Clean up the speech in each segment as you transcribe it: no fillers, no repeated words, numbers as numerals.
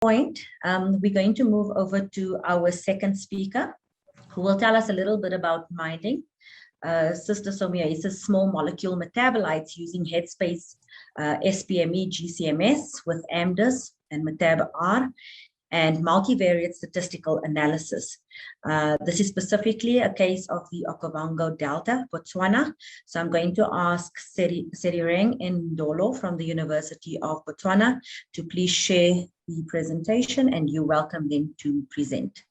point, we're going to move over to our second speaker, who will tell us a little bit about mining. Schistosomiasis, small molecule metabolites using headspace SPME GC-MS with AMDIS and Metab R, and multivariate statistical analysis. This is specifically a case of the Okavango Delta, Botswana. So I'm going to ask Sedireng Ndolo from the University of Botswana to please share the presentation, and you're welcome then to present.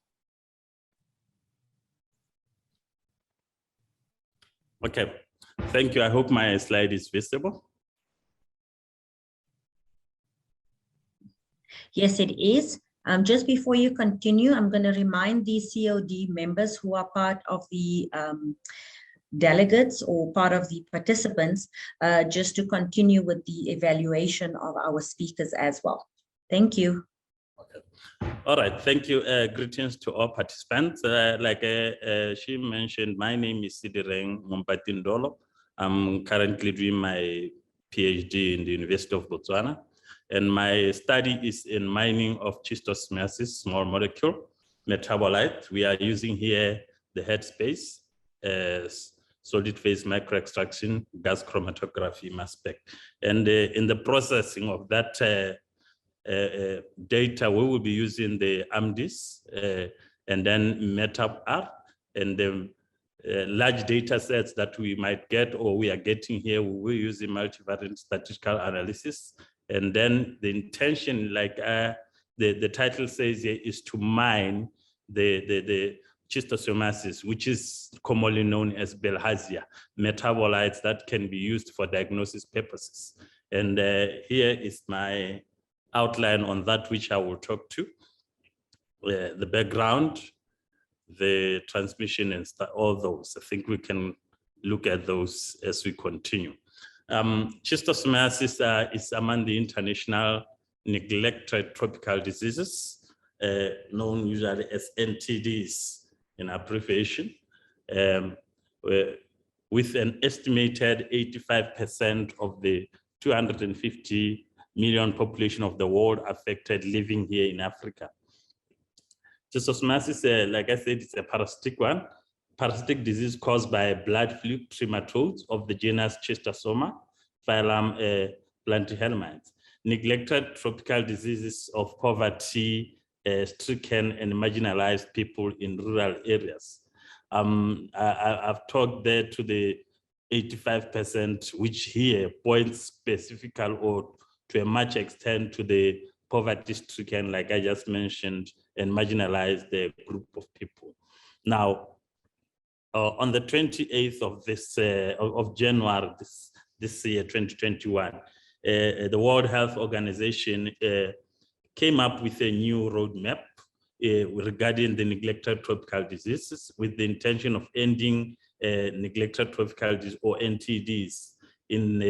Okay, thank you. I hope my slide is visible. Yes, it is. Just before you continue, I'm going to remind the COD members who are part of the delegates or part of the participants, just to continue with the evaluation of our speakers as well. Thank you. Okay. All right, thank you. Greetings to all participants. Like she mentioned, my name is Sedireng Ndolo. I'm currently doing my PhD in the University of Botswana, and my study is in mining of schistosomiasis, small molecule metabolite. We are using here the headspace, solid phase microextraction, gas chromatography, mass spec. And in the processing of that data, we will be using the AMDIS and then Metab R, and the large data sets that we might get or we are getting here, we will use the multivariate statistical analysis. And then the intention, like the title says here, is to mine the schistosomiasis, which is commonly known as bilharzia, metabolites that can be used for diagnosis purposes. And here is my outline on that, which I will talk to. The background, the transmission, and all those. I think we can look at those as we continue. Schistosomiasis is among the international neglected tropical diseases, known usually as NTDs in abbreviation, with an estimated 85% of the 250 million population of the world affected living here in Africa. Schistosomiasis, like I said, it's a parasitic one. Parasitic disease caused by blood fluke trematodes of the genus Schistosoma, phylum Platyhelminths. Neglected tropical diseases of poverty, stricken and marginalized people in rural areas. I've talked there to the 85%, which here points specifically or to a much extent to the poverty stricken, like I just mentioned, and marginalized group of people. Now, on the 28th of this of January this year, 2021, the World Health Organization came up with a new roadmap regarding the neglected tropical diseases, with the intention of ending neglected tropical disease or NTDs in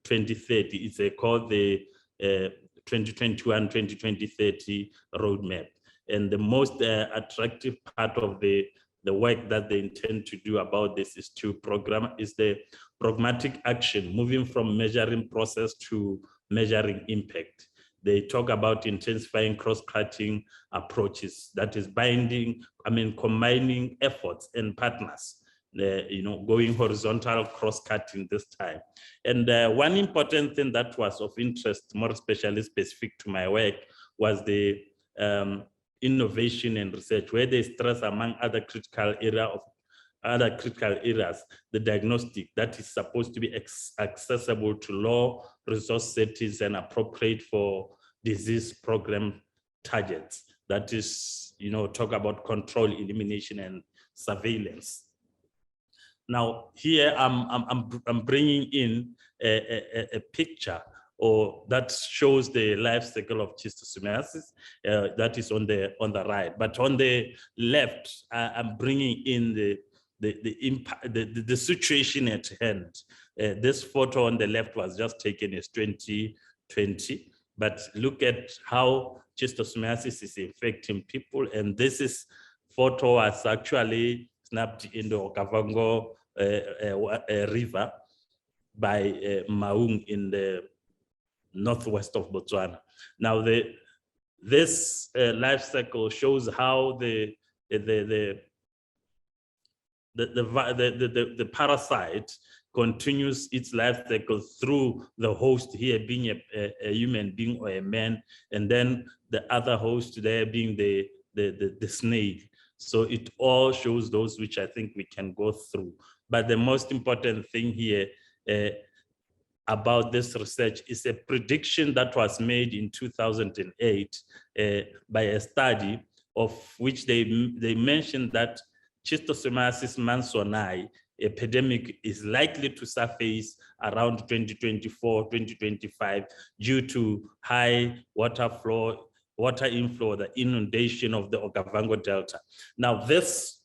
2030. It's called the 2021-2030 roadmap. And the most attractive part of the work that they intend to do about this is the pragmatic action, moving from measuring process to measuring impact. They talk about intensifying cross-cutting approaches, that is combining efforts and partners, going horizontal cross-cutting this time. And one important thing that was of interest, more especially specific to my work, was the innovation and research, where they stress, among other critical areas, the diagnostic that is supposed to be accessible to low resource settings and appropriate for disease program targets. That is, talk about control, elimination, and surveillance. Now, here I'm bringing in a picture that shows the life cycle of schistosomiasis. That is on the right, but on the left, I'm bringing in the situation at hand. This photo on the left was just taken as 2020, but look at how schistosomiasis is affecting people. And this photo was actually snapped in the Okavango River by Maung in the northwest of Botswana. Now, This life cycle shows how the parasite continues its life cycle through the host here being a human being or a man, and then the other host there being the snail. So it all shows those which I think we can go through. But the most important thing here about this research is a prediction that was made in 2008 by a study of which they mentioned that schistosomiasis mansoni epidemic is likely to surface around 2024, 2025 due to high water inflow, the inundation of the Okavango Delta. Now, this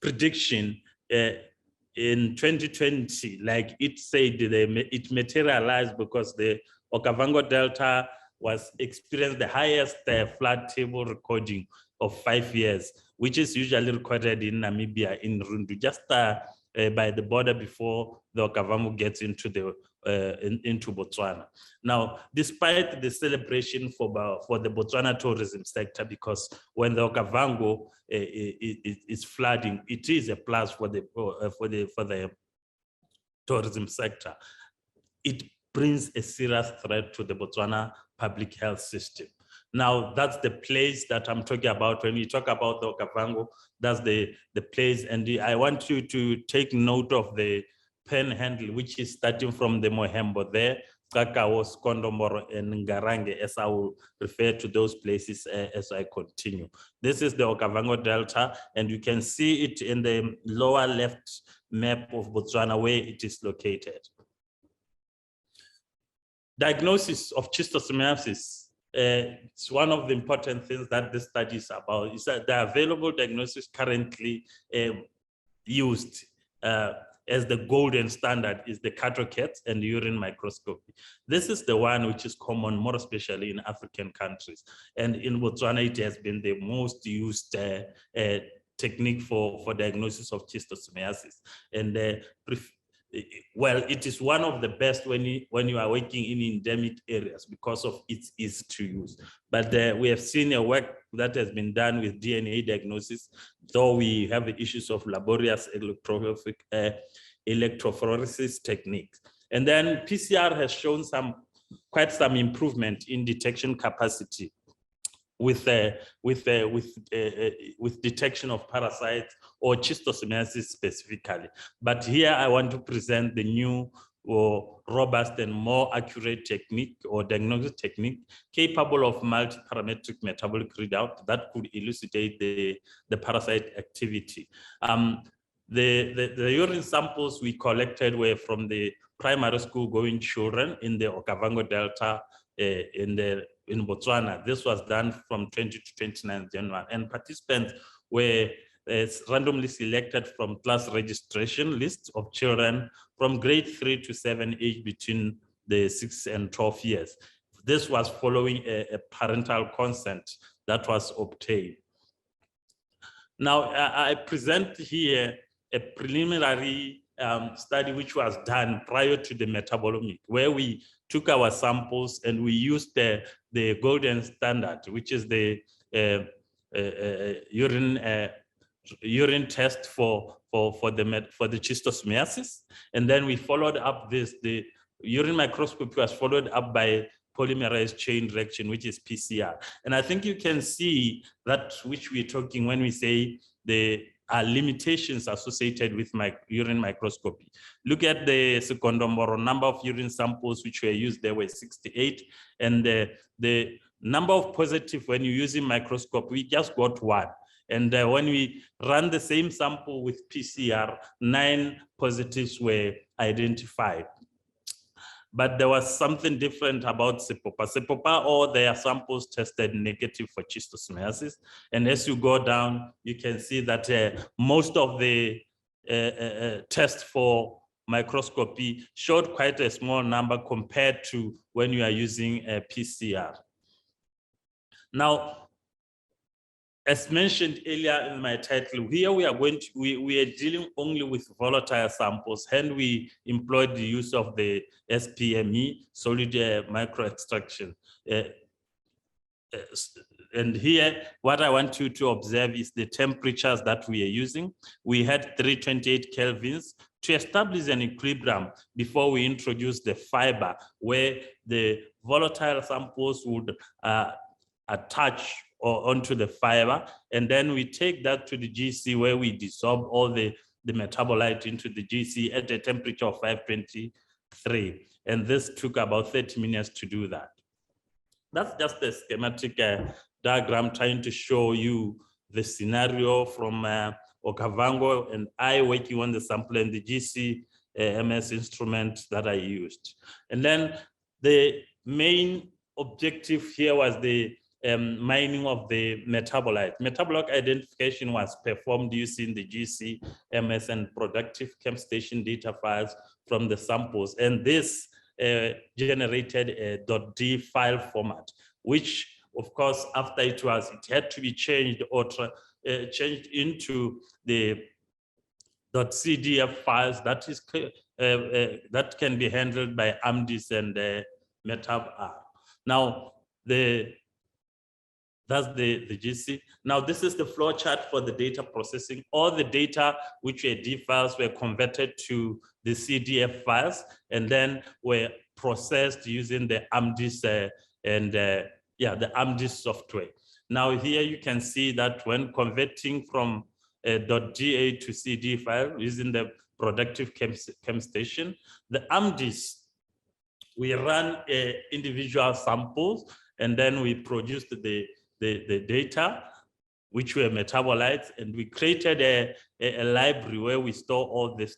prediction in 2020, like it said, it materialized because the Okavango Delta experienced the highest flood table recording of 5 years, which is usually recorded in Namibia in Rundu, just by the border before the Okavango gets into Botswana. Now, despite the celebration for the Botswana tourism sector, because when the Okavango is flooding, it is a plus for the tourism sector. It brings a serious threat to the Botswana public health system. Now, that's the place that I'm talking about. When we talk about the Okavango, that's the place. And I want you to take note of the panhandle, which is starting from the Mohembo there, Kakao, Skondomoro, and Ngarange, as I will refer to those places as I continue. This is the Okavango Delta, and you can see it in the lower left map of Botswana where it is located. Diagnosis of schistosomiasis. It's one of the important things that this study is about. Is that the available diagnosis currently used as the golden standard is the CAT and urine microscopy. This is the one which is common, more especially in African countries. And in Botswana, it has been the most used technique for diagnosis of schistosomiasis. And well, it is one of the best when you are working in endemic areas because of its ease to use. But we have seen a work that has been done with DNA diagnosis, though we have the issues of laborious electrophoresis techniques. And then PCR has shown quite some improvement in detection capacity with detection of parasites or schistosomiasis specifically. But here I want to present the new or robust and more accurate technique or diagnosis technique capable of multi-parametric metabolic readout that could elucidate the parasite activity. The urine samples we collected were from the primary school going children in the Okavango Delta in Botswana. This was done from 20 to 29 January, and participants were randomly selected from class registration lists of children from grade 3 to 7 age between the 6 and 12 years. This was following a parental consent that was obtained. Now, I present here a preliminary study which was done prior to the metabolomic, where we took our samples and we used the golden standard, which is the urine test for the schistosomiasis, and then we followed up the urine microscopy was followed up by polymerase chain reaction, which is PCR. And I think you can see that which we're talking when we say the limitations associated with urine microscopy. Look at the Sekondomboro number of urine samples which were used. There were 68, and the number of positive when you're using microscope, we just got 1. And when we ran the same sample with PCR, 9 positives were identified. But there was something different about Sepopa. Sepopa, all their samples tested negative for schistosomiasis. And as you go down, you can see that most of the tests for microscopy showed quite a small number compared to when you are using a PCR. Now, as mentioned earlier in my title, here we are dealing only with volatile samples, and we employed the use of the SPME, solid microextraction. and here, what I want you to observe is the temperatures that we are using. We had 328 kelvins to establish an equilibrium before we introduce the fiber, where the volatile samples would attach or onto the fiber, and then we take that to the GC, where we dissolve all the metabolite into the GC at a temperature of 523. And this took about 30 minutes to do that. That's just a schematic diagram trying to show you the scenario from Okavango and I working on the sample and the GC-MS instrument that I used. And then the main objective here was the mining of the metabolite. Metabolic identification was performed using the GC-MS and productive chem station data files from the samples. And this generated a .d file format, which of course, after it had to be changed or changed into the .cdf files that is that can be handled by AMDIS and Metab R. Now, that's the GC. Now, this is the flow chart for the data processing. All the data which were D files were converted to the CDF files and then were processed using the AMDIS the AMDIS software. Now, here you can see that when converting from .da to CD file using the productive chem station, the AMDIS, we ran individual samples and then we produced the data, which were metabolites, and we created a library where we store all this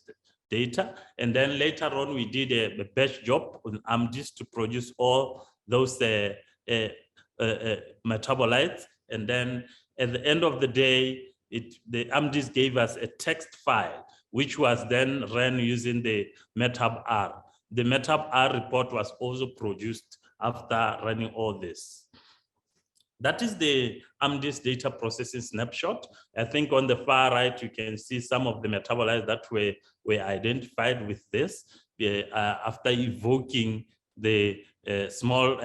data. And then later on, we did a batch job on AMDIS to produce all those metabolites. And then at the end of the day, the AMDIS gave us a text file, which was then ran using the Metab R. The Metab R report was also produced after running all this. That is the AMDIS data processing snapshot. I think on the far right, you can see some of the metabolites that were identified with this after evoking the small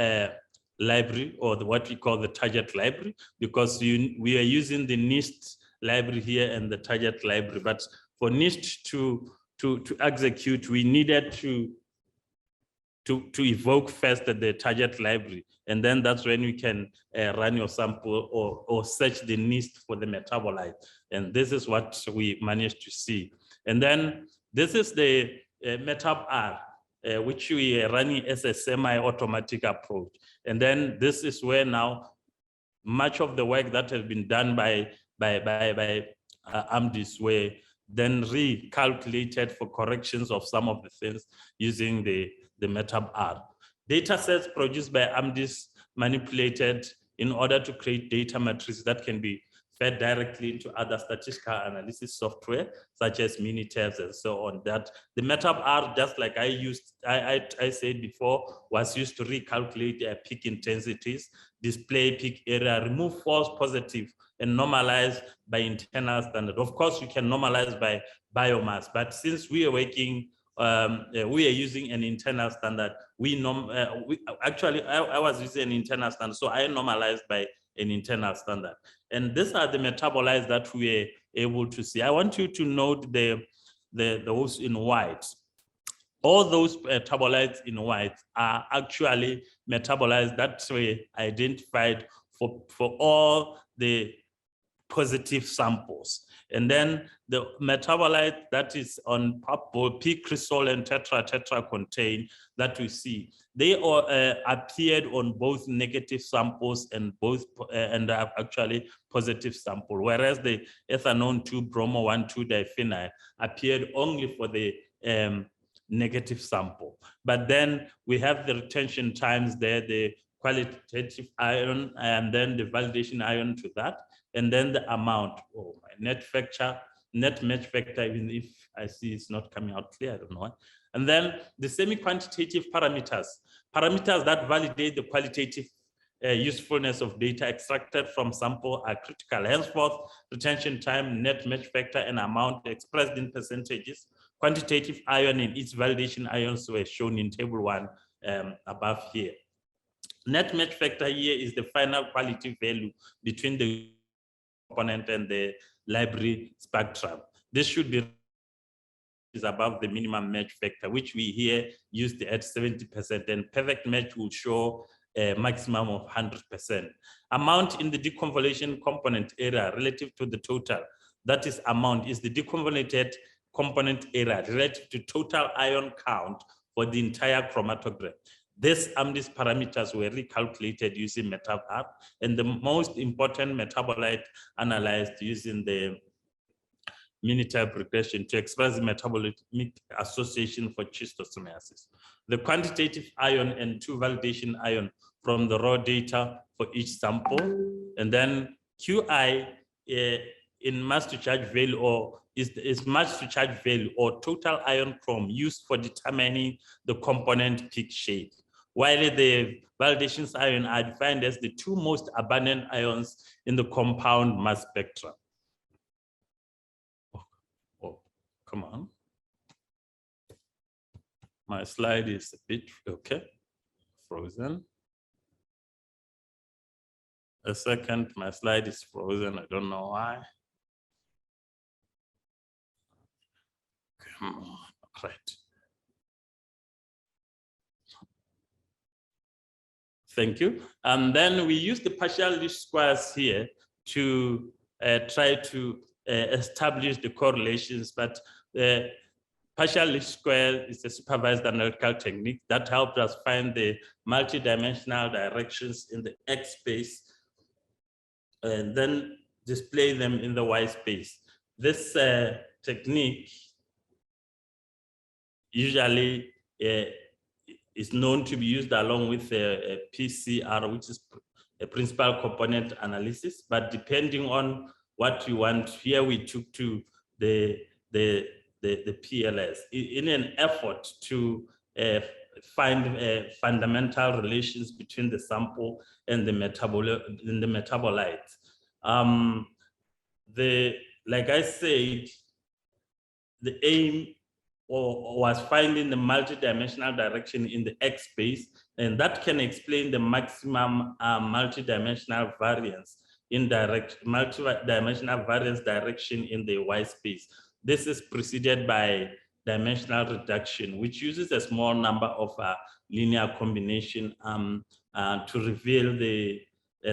library, or what we call the target library, because we are using the NIST library here and the target library. But for NIST to execute, we needed to evoke first the target library, and then that's when you can run your sample or search the NIST for the metabolite. And this is what we managed to see. And then this is the Metab R, which we are running as a semi-automatic approach. And then this is where now much of the work that has been done by AMDIS were then recalculated for corrections of some of the things using the Metab R. Data sets produced by AMDIS manipulated in order to create data matrices that can be fed directly into other statistical analysis software, such as MINITABs and so on. That the Metab R, just like I said before, was used to recalculate peak intensities, display peak area, remove false positive, and normalize by internal standard. Of course, you can normalize by biomass, but since we are working, we are using an internal standard. Actually, I was using an internal standard, so I normalized by an internal standard. And these are the metabolites that we are able to see. I want you to note those in white. All those metabolites in white are actually metabolites that were identified for all the positive samples. And then the metabolite that is on purple, p-cresol and tetra-contain that we see, they all appeared on both negative samples and and are actually positive sample, whereas the ethanol 2-bromo-1,2-diphenyl appeared only for the negative sample. But then we have the retention times there, the qualitative ion, and then the validation ion to that, and then the amount. Oh, my net match factor, even if I see it's not coming out clear, I don't know why. And then the semi-quantitative parameters that validate the qualitative usefulness of data extracted from sample are critical. Henceforth, retention time, net match factor, and amount expressed in percentages. Quantitative ion and its validation ions were shown in table 1 above here. Net match factor here is the final quality value between the component and the library spectrum. This should be above the minimum match factor, which we here used at 70%, and perfect match will show a maximum of 100%. Amount in the deconvolution component area relative to the total, that is amount, is the deconvoluted component area relative to total ion count for the entire chromatograph. These AMDIS parameters were recalculated using Metab R, and the most important metabolite analyzed using the MINITAB regression to express the metabolic association for schistosomiasis. The quantitative ion and 2 validation ion from the raw data for each sample, and then QI in mass to charge value, or is mass to charge value or total ion chrom used for determining the component peak shape, while the validation ion are defined as the 2 most abundant ions in the compound mass spectrum. Oh, come on. My slide is a bit, okay, frozen. A second, my slide is frozen. I don't know why. Come on, right. Thank you. And then we use the partial least squares here to try to establish the correlations, but the partial least square is a supervised analytical technique that helped us find the multidimensional directions in the X space and then display them in the Y space. This technique usually is known to be used along with a PCR, which is a principal component analysis, but depending on what you want, here we took to the PLS in an effort to find fundamental relations between the sample and the metabolites. Like I said, the aim was finding the multidimensional direction in the X space, and that can explain the maximum multidimensional variance in multidimensional variance direction in the Y space. This is preceded by dimensional reduction, which uses a small number of linear combination to reveal the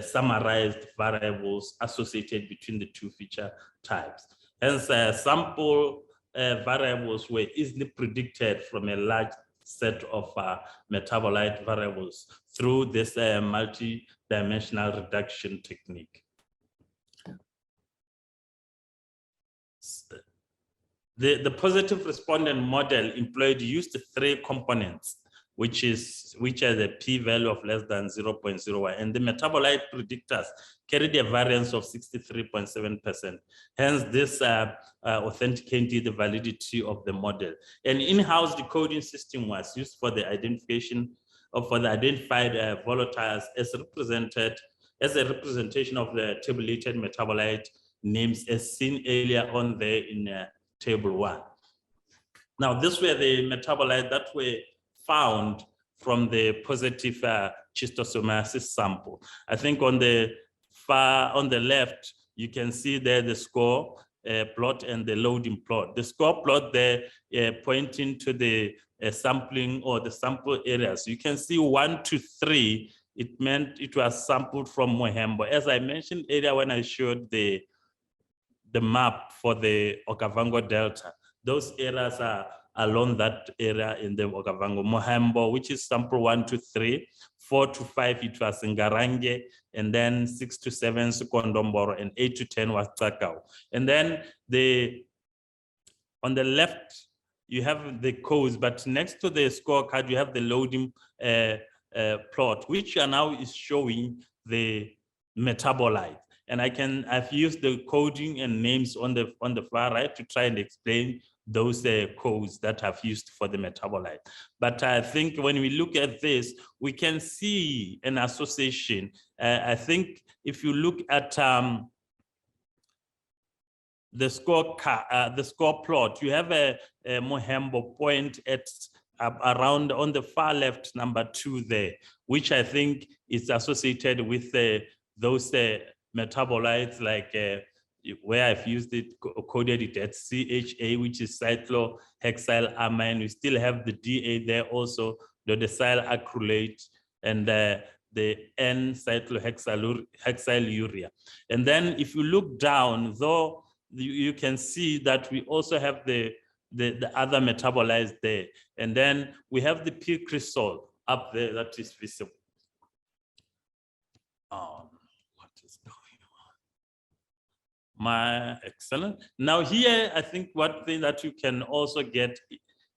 summarized variables associated between the 2 feature types. Hence, sample variables were easily predicted from a large set of metabolite variables through this multi-dimensional reduction technique. The positive respondent model employed used 3 components, which are the p-value of less than 0.01, and the metabolite predictors carried a variance of 63.7%. Hence, this authenticated the validity of the model. An in-house decoding system was used for the identification of the identified volatiles as a representation of the tabulated metabolite names as seen earlier on there in table 1. Now, these were the metabolites that were found from the positive schistosomiasis sample. I think on the left, you can see there the score plot and the loading plot. The score plot there pointing to the sampling or the sample areas. You can see 1 to 3, it meant it was sampled from Mohembo. As I mentioned earlier when I showed the map for the Okavango Delta, those areas are along that area in the Okavango. Mohembo, which is sample 1 to 3, 4 to 5, it was Ngarange, and then 6 to 7, Sukondomboro, and 8 to 10 was Tsakau. And then on the left, you have the codes, but next to the scorecard, you have the loading plot, which now is showing the metabolite. And I've used the coding and names on the far right to try and explain those codes that I've used for the metabolite. But I think when we look at this, we can see an association. I think if you look at the score plot, you have a Mohembo point at around on the far left, number 2 there, which I think is associated with those metabolites like where I've used it, coded it at CHA, which is cyclohexylamine. We still have the DA there also, the decyl acrylate, and the N-cyclohexylurea. And then if you look down, though, you can see that we also have the other metabolites there. And then we have the p-cresol up there that is visible. What is going on? Excellent. Now here, I think one thing that you can also get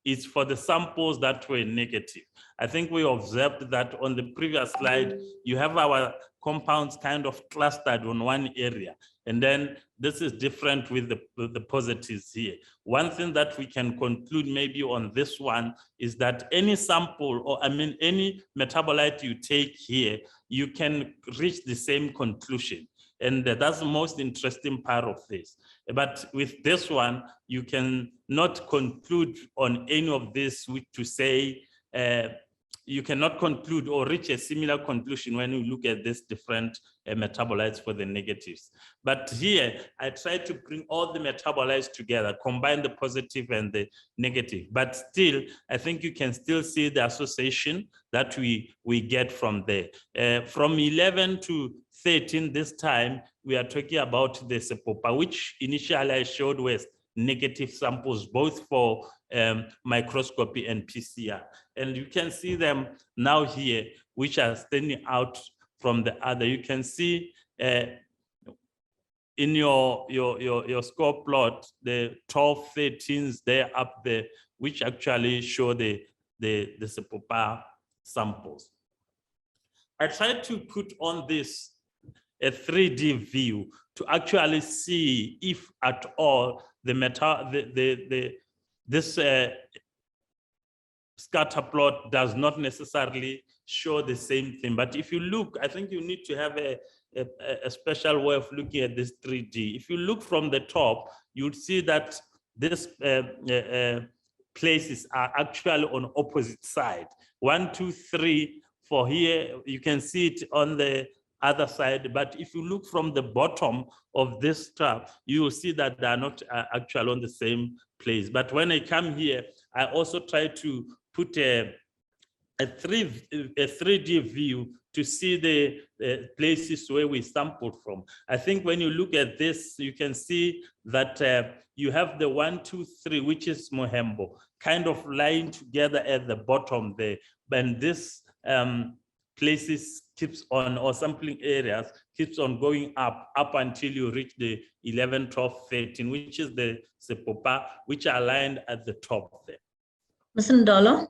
is for the samples that were negative. I think we observed that on the previous slide, you have our compounds kind of clustered on one area. And then this is different with the positives here. One thing that we can conclude maybe on this one is that any sample, or I mean, any metabolite you take here, you can reach the same conclusion. And that's the most interesting part of this. But with this one, you can not conclude on any of this to say, you cannot conclude or reach a similar conclusion when you look at these different metabolites for the negatives. But here, I try to bring all the metabolites together, combine the positive and the negative. But still, I think you can still see the association that we get from there. From 11 to 13 this time, we are talking about the SPOPA, which initially I showed was negative samples, both for microscopy and PCR. And you can see them now here, which are standing out from the other. You can see in your score plot, the 12, 13s there up there, which actually show the SPOPA samples. I tried to put on this a 3D view to actually see if at all this scatter plot does not necessarily show the same thing. But if you look, I think you need to have a special way of looking at this 3D. If you look from the top, you'd see that these places are actually on opposite side. 1, 2, 3 for here, you can see it on the other side, but if you look from the bottom of this graph, you will see that they are not actually on the same place. But when I come here, I also try to put a 3D view to see the places where we sampled from. I think when you look at this, you can see that you have the 1, 2, 3, which is Mohembo, kind of lying together at the bottom there. And this places keeps on, or sampling areas keeps on going up until you reach the 11, 12, 13, which is the SPOPA, which are aligned at the top there. Mr. Ndolo,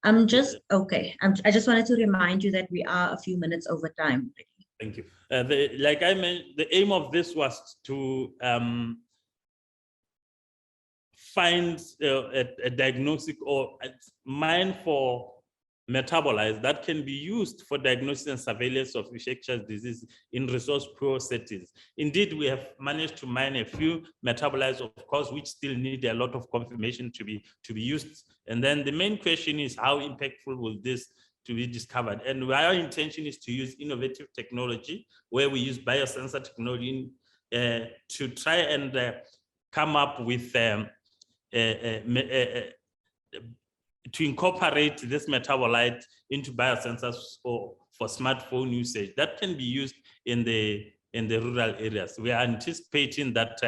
I'm just, okay. I just wanted to remind you that we are a few minutes over time. Thank you. Like I mentioned, the aim of this was to find a diagnostic or mine for metabolites that can be used for diagnosis and surveillance of infectious disease in resource-poor settings. Indeed, we have managed to mine a few metabolites, of course, which still need a lot of confirmation to be used. And then the main question is, how impactful will this to be discovered? And our intention is to use innovative technology, where we use biosensor technology to try and come up with to incorporate this metabolite into biosensors for smartphone usage that can be used in the rural areas. We are anticipating that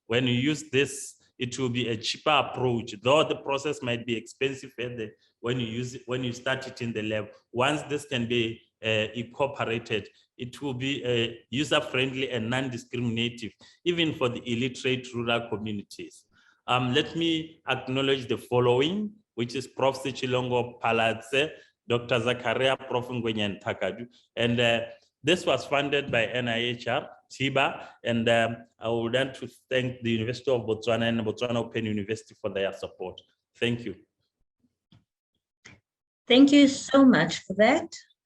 when you use this, it will be a cheaper approach, though the process might be expensive when you start it in the lab. Once this can be incorporated, it will be user-friendly and non-discriminative, even for the illiterate rural communities. Let me acknowledge the following, which is Prof. Sichilongo, Phaladze, Dr. Zachariah, Prof. Kwenga, and this was funded by NIHR, TIBA, and I would like to thank the University of Botswana and Botswana Open University for their support. Thank you. Thank you so much for that.